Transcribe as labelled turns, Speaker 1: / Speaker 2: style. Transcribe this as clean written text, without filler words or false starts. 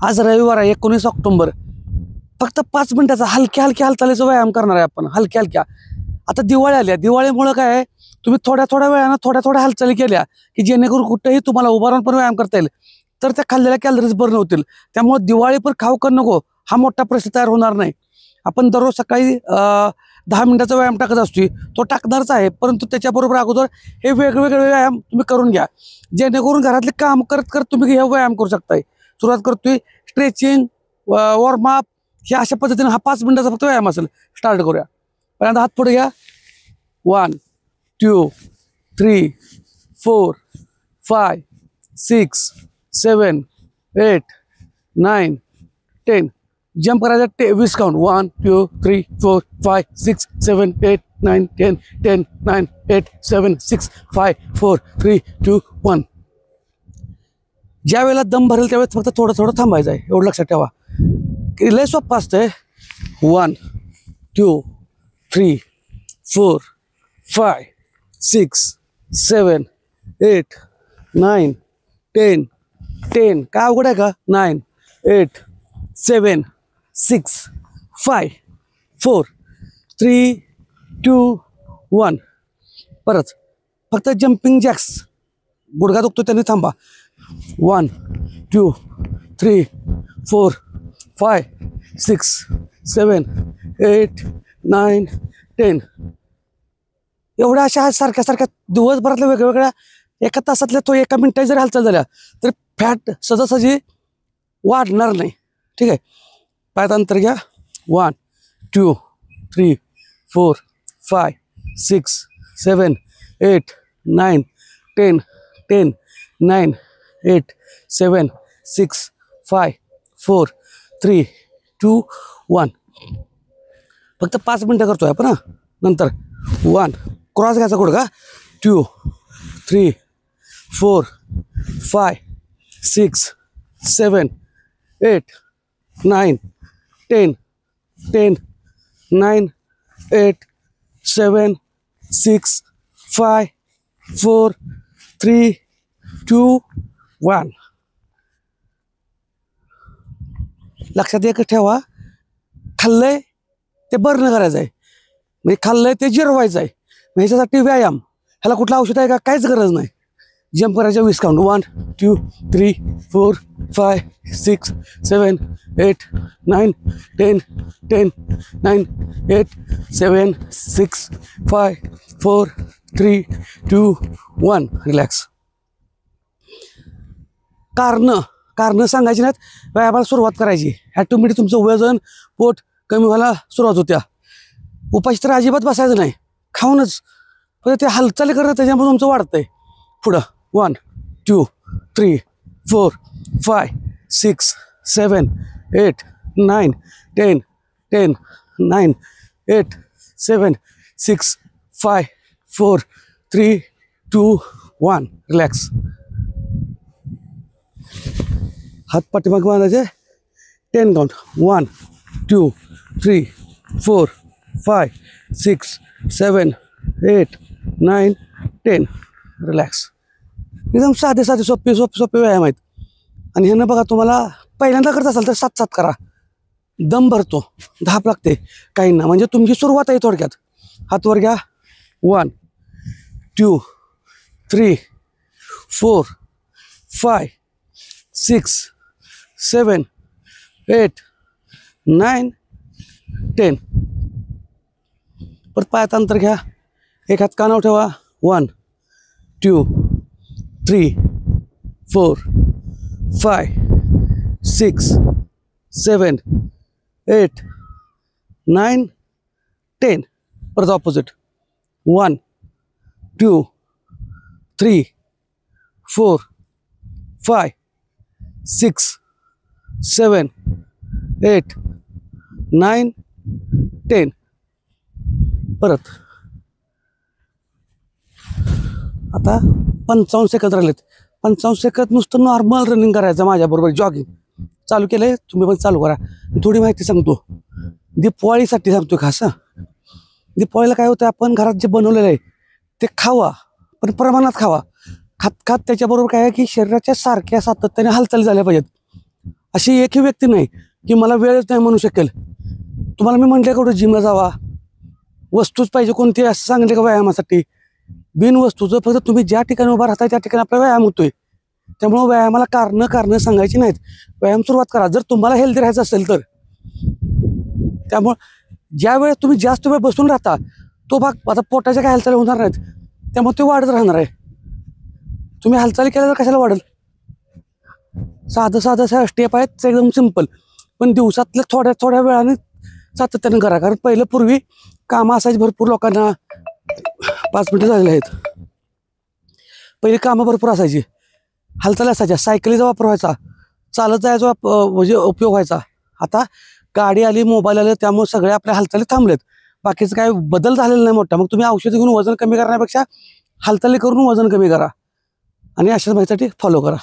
Speaker 1: आज रविवार आहे 19 ऑक्टोबर. फक्त 5 मिनिटाचा हलक्या हालचालीचा व्यायाम करणार आहे आपण, हलक्या. आता दिवाळी आल्या, दिवाळीमुळे काय आहे, तुम्ही थोड्या वेळानं थोड्या हालचाली केल्या की जेणेकरून कुठेही तुम्हाला उभा राहून पण व्यायाम करता येईल, तर त्या खाल्लेल्या कॅलरीज बर्न होतील. त्यामुळे दिवाळी पण खाऊ कर नको हा मोठा प्रश्न तयार होणार नाही. आपण दररोज सकाळी 10 मिनिटाचा व्यायाम टाकत असतोय, तो टाकणारच आहे, परंतु त्याच्याबरोबर अगोदर हे वेगवेगळे व्यायाम तुम्ही करून घ्या, जेणेकरून घरातले काम करत तुम्ही हे व्यायाम करू शकताय. सुरुवात करतोय स्ट्रेचिंग, वॉर्मअप, हे अशा पद्धतीने हा 5 मिनिटाचा फक्त व्यायाम असेल. स्टार्ट करूया. पहिल्यांदा हात पुढे घ्या. 1 2 3 4 5 6 7 8 9 10. जंप करायचा 20 काउंट. 1 2 3 4 5 6 7 8 9 10 10 9 8 7 6 5 4 3 2 1. ज्या वेळेला दम भरेल त्यावेळेस फक्त थोडं थांबायचं आहे, एवढं लक्षात ठेवा. लय सोपं असतंय. 1 2 3 4 5 6 7 8 9 10 10. काय अवघड आहे का? 9 8 7 6 5 4 3 2 1. परत फक्त जम्पिंग जॅक्स, गुडघा दुखतो त्यांनी थांबा. 1 2 3 4 5 6 7 8 9 10. एवढ्या अशा सारख्या दिवसभरातल्या वेगवेगळ्या एका तासातल्या तो एका मिनिटात जरी हालचाल झाल्या तर फॅट सहजासहजी वाढणार नाही. ठीक आहे. पायात अंतर घ्या. 1 2 3 4 5 6 7 8 9 10 10 9 8 7 6 5 4 3 2 1. फक्त 5 मिनिटं करतोय आपण. नंतर 1 क्रॉस घ्यायचा गुडघा. 2 3 4 5 6 7 8 9 10 10 9 8 7 6 5 4 3 2 1. लक्षात एक ठेवा, खाल्लंय ते बर्न करायचं आहे, म्हणजे खाल्लंय ते जिरवायचं आहे. ह्याच्यासाठी व्यायाम, ह्याला कुठलं औषध आहे का? काहीच गरज नाही. जंप करायचं 20 काउंट. 1 2 3 4 5 6 7 8 9 10 10 9 8 7 6 5 4 3 2 1. रिलॅक्स. कारण सांगायची नाहीत, व्यायामाला सुरुवात करायची. ॲटोमॅटिक तुमचं वजन, पोट कमी व्हायला सुरुवात होत्या. उपाशी तर अजिबात बसायचं नाही, खाऊनच. पण ते हालचाली करणं त्याच्यामुळे तुमचं वाढतंय. पुढं 1 2 3 4 5 6 7 8 9 10 10 9 8 7 6 5 4 3 2 1. रिलॅक्स. हात पाठीमागे बांधायचे. 10 काउंट. 1 2 3 4 5 6 7 8 9 10. रिलॅक्स. एकदम साधे सोपे व्यायाम आहेत. आणि ह्यानं बघा, तुम्हाला पहिल्यांदा करत असाल तर 7 करा. दम भरतो, धाप लागते काहींना, म्हणजे तुमची सुरुवात आहे थोडक्यात. हात वर घ्या. 1 2 3 4 5 6 7 8 9 10. परत पायात अंतर घ्या. एक हात कानावर ठेवा. 1 2 3 4 5 6 7 8 9 10. परत ऑपोजिट. 1 2 3 4 5 6 7 8 9 10. परत. आता 55 सेकंद राहिलेत. 55 सेकंद नुसतं नॉर्मल रनिंग करायचं माझ्याबरोबर. जॉगिंग चालू केलंय, तुम्ही पण चालू करा. थोडी माहिती सांगतो, दीपावलीसाठी सांगतो खास. दीपावलीला काय होतं, आपण घरात जे बनवलेलं आहे ते खावा, पण प्रमाणात खावा. खात त्याच्याबरोबर काय आहे की शरीराच्या सारख्या सातत्याने हालचाली झाल्या पाहिजेत. अशी एकही व्यक्ती नाही की मला वेळच नाही म्हणू शकेल. तुम्हाला मी म्हटलं कुठं जिमला जावा, वस्तूच पाहिजे कोणती असं सांगितलं का व्यायामासाठी? बिन वस्तूचं फक्त तुम्ही ज्या ठिकाणी उभा राहताय त्या ठिकाणी आपला व्यायाम होतोय. त्यामुळं व्यायामाला कारणं सांगायची नाहीत. व्यायाम सुरुवात करा जर तुम्हाला हेल्दी राहायचं असेल तर. त्यामुळं ज्या वेळेस तुम्ही जास्त वेळ बसून राहता तो भाग आता पोटाच्या काय हालचाली होणार नाहीत, त्यामुळे ते वाढत राहणार आहे. तुम्ही हालचाली केल्या तर कशाला वाढेल? साधं स्टेप आहेत एकदम सिंपल, पण दिवसातल्या थोड्या वेळाने सातत्याने करा. कारण पहिलं पूर्वी कामं असायची भरपूर लोकांना. 5 मिनिटं झालेली आहेत. पहिली कामं भरपूर असायची, हालचाली असायच्या, सायकलीचा वापर व्हायचा, चालत जायचा म्हणजे उपयोग व्हायचा. आता गाडी आली, मोबाईल आले, त्यामुळे सगळे आपल्या हालचाली थांबलेत. बाकीचं काय बदल झालेला नाही मोठा. मग तुम्ही औषध घेऊन वजन कमी करण्यापेक्षा हालचाली करून वजन कमी करा आणि अशाच माहितीसाठी फॉलो करा.